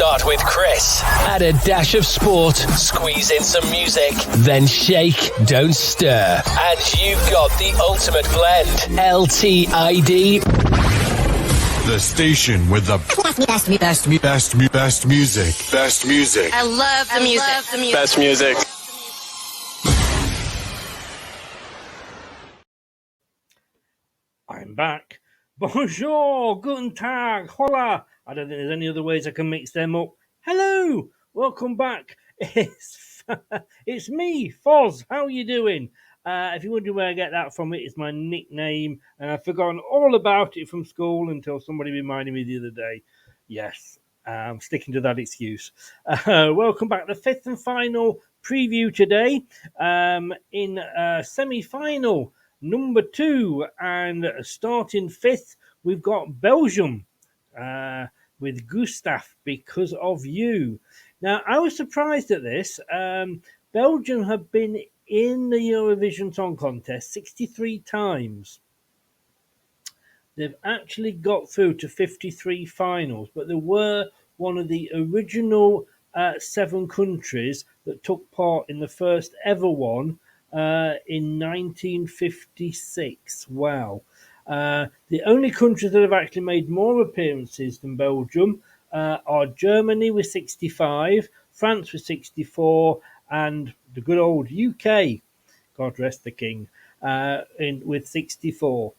Start with Chris. Add a dash of sport, squeeze in some music, then shake, don't stir. And you've got the ultimate blend. LTID. The station with the best music. Best music. I love the music. Best music. I'm back. Bonjour, guten tag, hola. I don't think there's any other ways I can mix them up. Hello, welcome back. It's me, Foz. How are you doing? If you're wondering where I get that from, it's my nickname, and I've forgotten all about it from school until somebody reminded me the other day. Yes, I'm sticking to that excuse. Welcome back. The fifth and final preview today in semi-final number 2, and starting fifth, we've got Belgium with Gustaph, Because of You. Now, I was surprised at this. Belgium have been in the Eurovision Song Contest 63 times. They've actually got through to 53 finals, but they were one of the original 7 countries that took part in the first ever one in 1956. Wow. The only countries that have actually made more appearances than Belgium are Germany with 65, France with 64, and the good old UK, God rest the king, with 64.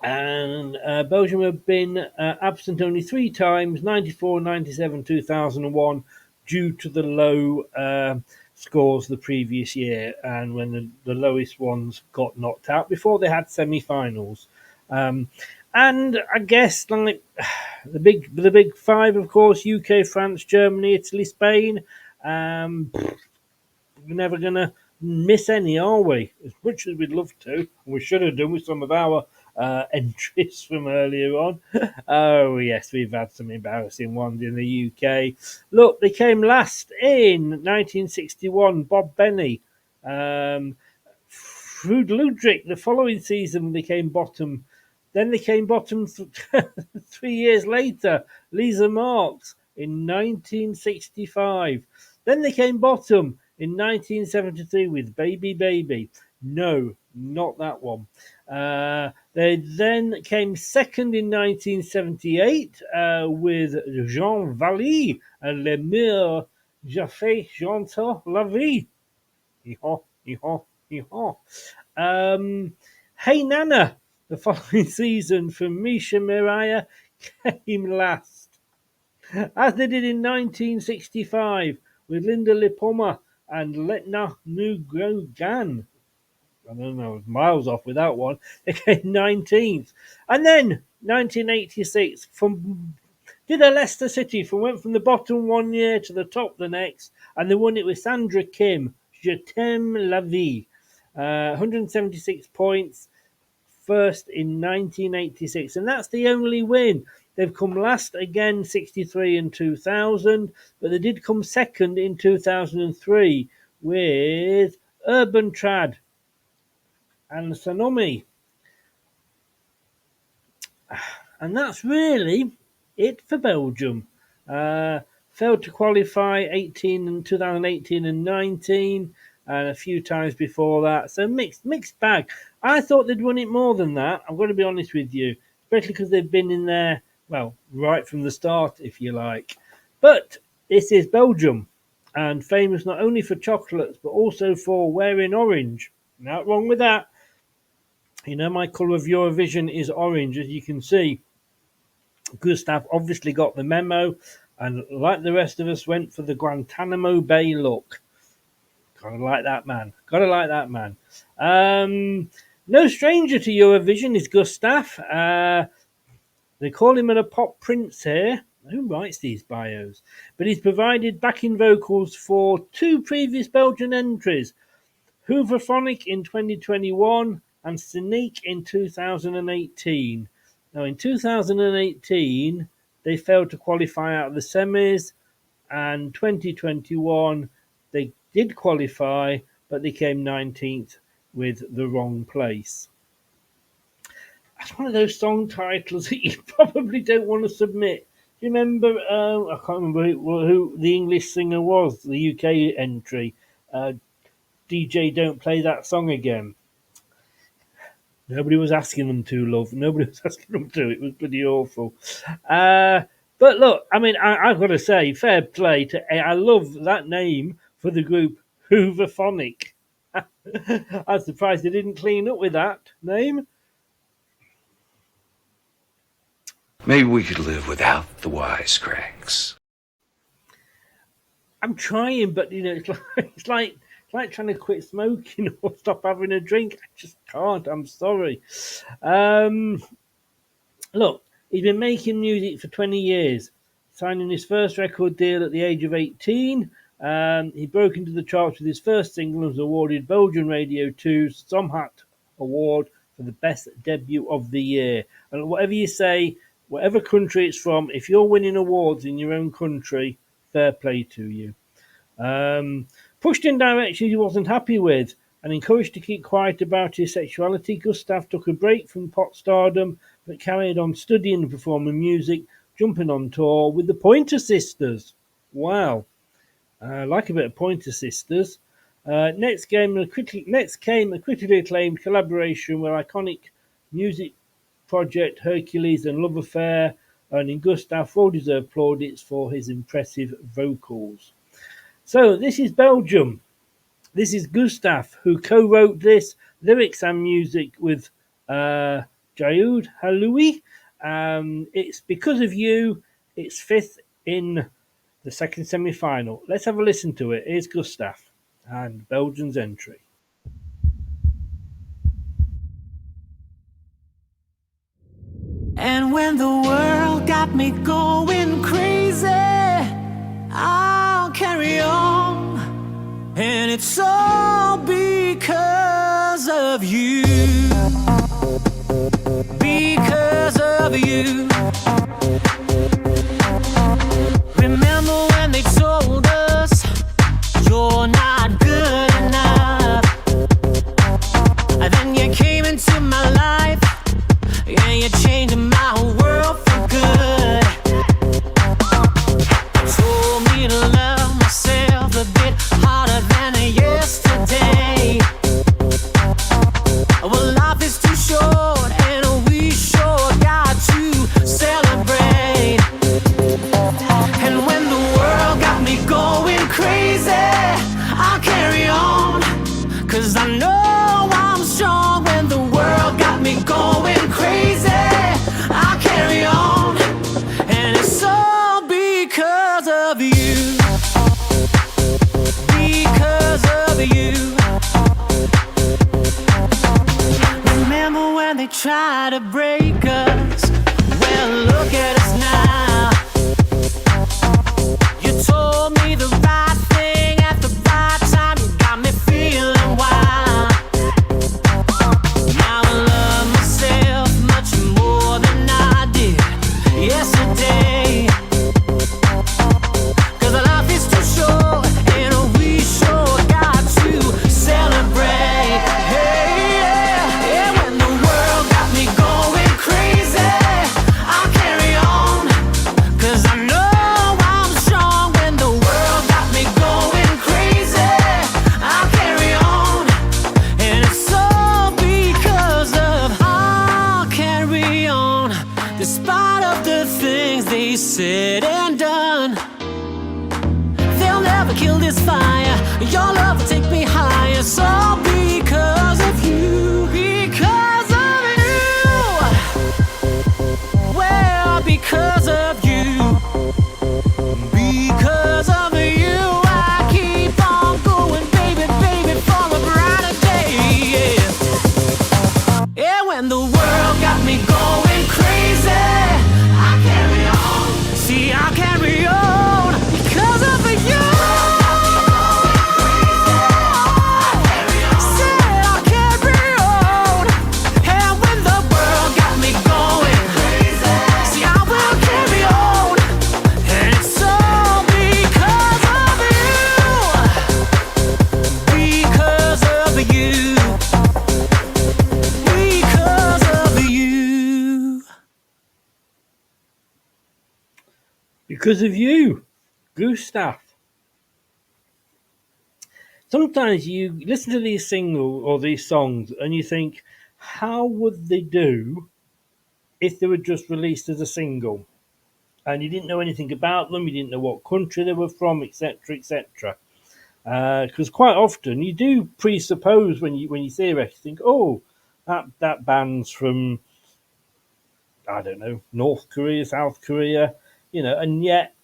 And Belgium have been absent only 3 times, 94, 97, 2001, due to the low scores the previous year, and when the lowest ones got knocked out before they had semi-finals. And I guess like the big 5, of course, UK, France, Germany, Italy, Spain. We're never going to miss any, are we? As much as we'd love to. We should have done with some of our entries from earlier on. Oh, yes, we've had some embarrassing ones in the UK. Look, they came last in 1961, Bob Benny. Frud Ludwig, the following season, they came bottom. Then they came bottom 3 years later, Lisa Marks in 1965. Then they came bottom in 1973 with Baby Baby. No, not that one. They then came second in 1978 with Jean Valli and Le Mur Jaffe J'entends la vie. Hey Nana, the following season from Misha Miraya, came last, as they did in 1965 with Linda Lipoma and Letna Nugrogan. I don't know, miles off with that one. They came 19th. And then 1986 did a Leicester City went from the bottom one year to the top the next, and they won it with Sandra Kim, Je t'aime la vie. 176 points, first in 1986, and that's the only win. They've come last again, 63 and 2000, but they did come second in 2003 with Urban Trad and Sonomi. And that's really it for Belgium. Failed to qualify 2018 and 19, and a few times before that. So mixed bag. I thought they'd won it more than that. I'm going to be honest with you, especially because they've been in there, well, right from the start, if you like. But this is Belgium, and famous not only for chocolates, but also for wearing orange. Not wrong with that. You know, my colour of Eurovision is orange, as you can see. Gustaph obviously got the memo, and like the rest of us, went for the Guantanamo Bay look. Gotta like that man. No stranger to Eurovision is Gustaph. They call him a pop prince here. Who writes these bios? But he's provided backing vocals for 2 previous Belgian entries, Hooverphonic in 2021 and Cynique in 2018. Now, in 2018, they failed to qualify out of the semis, and 2021, they did qualify, but they came 19th with the wrong place. That's one of those song titles that you probably don't want to submit. you remember? I can't remember who the English singer was. The UK entry. DJ, don't play that song again. Nobody was asking them to, love. Nobody was asking them to. It was pretty awful. But look, I mean, I've got to say, fair play to. I love that name for the group, Hooverphonic. I'm surprised they didn't clean up with that name. Maybe we could live without the wisecracks. I'm trying, but it's like trying to quit smoking or stop having a drink. I just can't. I'm sorry. Look, he's been making music for 20 years, signing his first record deal at the age of 18. He broke into the charts with his first single and was awarded Belgian Radio 2's Somhat Award for the best debut of the year. And whatever you say, whatever country it's from, if you're winning awards in your own country, fair play to you. Pushed in directions he wasn't happy with and encouraged to keep quiet about his sexuality, Gustaph took a break from pop stardom but carried on studying and performing music, jumping on tour with the Pointer Sisters. Wow. I like a bit of Pointer Sisters. Next came a critically acclaimed collaboration with iconic music project Hercules and Love Affair, earning Gustaph well-deserved plaudits for his impressive vocals. So this is Belgium. This is Gustaph, who co-wrote this, lyrics and music with Jayud Haloui. It's Because of You. It's fifth in the second semi-final. Let's have a listen to it. Here's Gustaph and Belgium's entry. And when the world got me going crazy, I'll carry on. And it's all because of you. Because of you. Remember when they told us you're not good enough? And then you came into my life and you changed my world for good. Told me to love myself a bit harder than yesterday. Well, life is too short and we sure got to celebrate. And when the world got me going crazy, I'll carry on. 'Cause I know I'm strong. When the world got me going crazy, I'll carry on. And it's all because of you. Because of you. Remember when they tried to break us? Well, look at us now. You told me the right thing at the right time. You got me feeling wild. Now I love myself much more than I did yesterday. 'Cause life is too short and we sure got to celebrate. Hey, yeah. When the world got me going crazy, I'll carry on. 'Cause I know I'm strong. When the world got me going crazy, I'll carry on. And it's all because of I'll carry on. Despite of the things they said and done, they'll never kill this fire. Your love will take me higher. It's all because of you. Because of you. Well, because of you. Because of you, I keep on going, baby, baby, for a brighter day. Yeah. Yeah, when the world got me going crazy, I carry on. See, I carry on because of you. See, Because of you, Gustaph. Sometimes you listen to these singles or these songs and you think, how would they do if they were just released as a single? And you didn't know anything about them, you didn't know what country they were from, etc., etc. Because quite often you do presuppose when you theoretically think, oh, that band's from, I don't know, North Korea, South Korea, and yet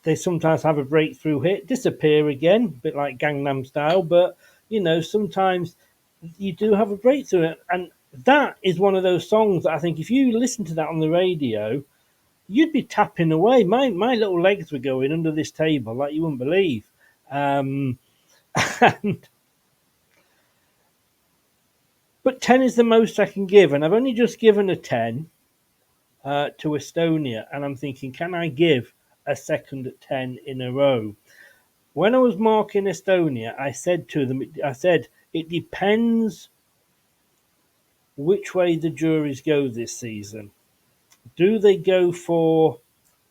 they sometimes have a breakthrough hit, disappear again, a bit like Gangnam Style, but sometimes you do have a breakthrough, and that is one of those songs that I think if you listen to that on the radio, you'd be tapping away. My little legs were going under this table like you wouldn't believe. Um, and, but 10 is the most I can give, and I've only just given a 10 to Estonia, and I'm thinking, can I give a second 10 in a row? When I was marking Estonia, I said to them, it depends which way the juries go this season. Do they go for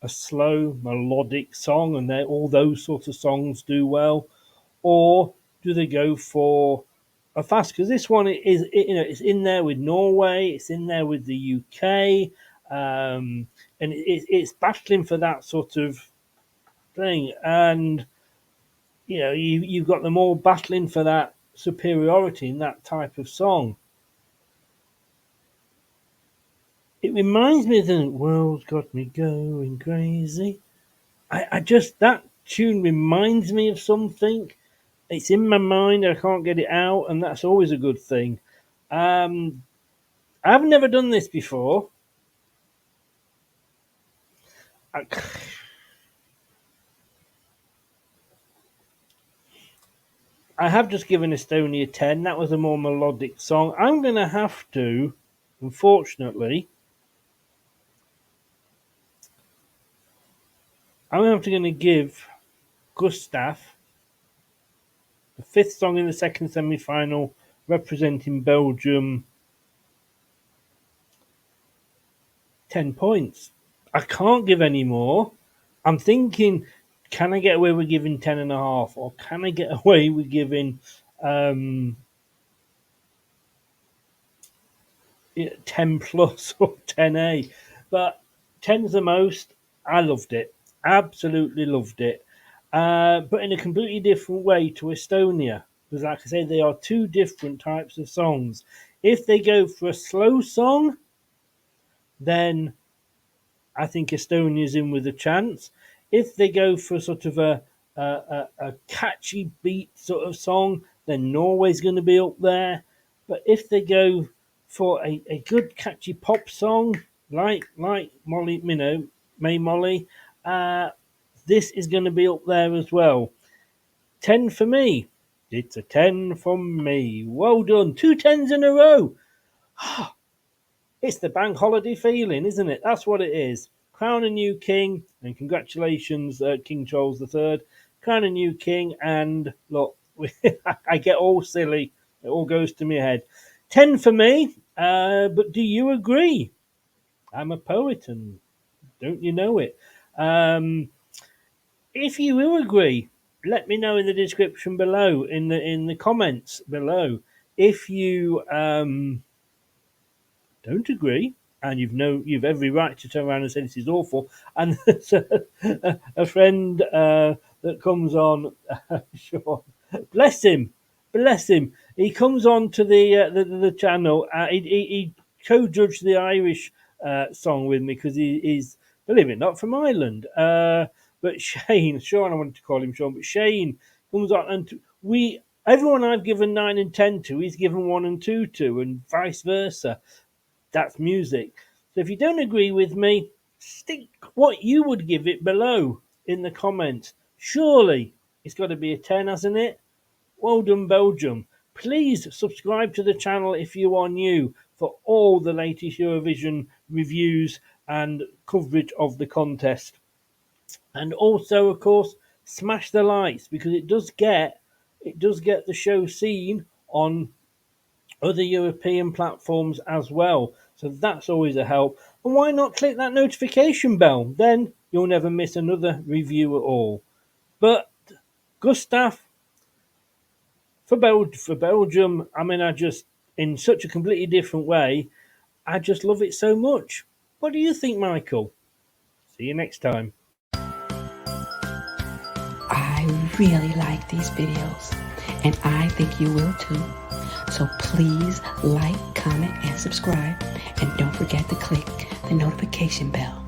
a slow melodic song, and all those sorts of songs do well, or do they go for a fast? Because this one it's in there with Norway, it's in there with the UK, and it's battling for that sort of thing, and you've got them all battling for that superiority in that type of song. It reminds me of the world's got me going crazy. I just, that tune reminds me of something. It's in my mind, I can't get it out, and that's always a good thing. I've never done this before. I have just given Estonia 10. That was a more melodic song. I'm going to have to, unfortunately, I'm going to give Gustaph, the fifth song in the second semi-final, representing Belgium, 10 points. I can't give any more. I'm thinking, can I get away with giving 10.5, or can I get away with giving 10 plus or 10A? But 10's the most. I loved it. Absolutely loved it. But in a completely different way to Estonia. Because like I say, they are two different types of songs. If they go for a slow song, then I think Estonia's in with a chance. If they go for sort of a catchy beat sort of song, then Norway's going to be up there. But if they go for a good catchy pop song, like Molly, May Molly, this is going to be up there as well. 10 for me. It's a 10 from me. Well done. 2 10s in a row. It's the bank holiday feeling, isn't it? That's what it is. Crown a new king, and congratulations, King Charles III. Crown a new king, and look, I get all silly. It all goes to my head. 10 for me, but do you agree? I'm a poet, and don't you know it? If you will agree, let me know in the description below, in the comments below. If you don't agree, and you've every right to turn around and say this is awful, and there's a friend that comes on, Sean, bless him, he comes on to the channel. He co-judged the Irish song with me because he's, believe it or not, from Ireland. But Sean, I wanted to call him Sean, but Shane comes on, and everyone I've given 9 and 10 to, he's given 1 and 2 to, and vice versa. That's music. So if you don't agree with me, stick what you would give it below in the comments. Surely it's got to be a 10, hasn't it? Well done, Belgium. Please subscribe to the channel if you are new for all the latest Eurovision reviews and coverage of the contest. And also, of course, smash the likes, because it does get the show seen on other European platforms as well. So that's always a help. And why not click that notification bell? Then you'll never miss another review at all. But Gustaph, for Belgium, I mean, in such a completely different way, I just love it so much. What do you think, Michael? See you next time. I really like these videos, and I think you will too. So please like, comment, and subscribe, and don't forget to click the notification bell.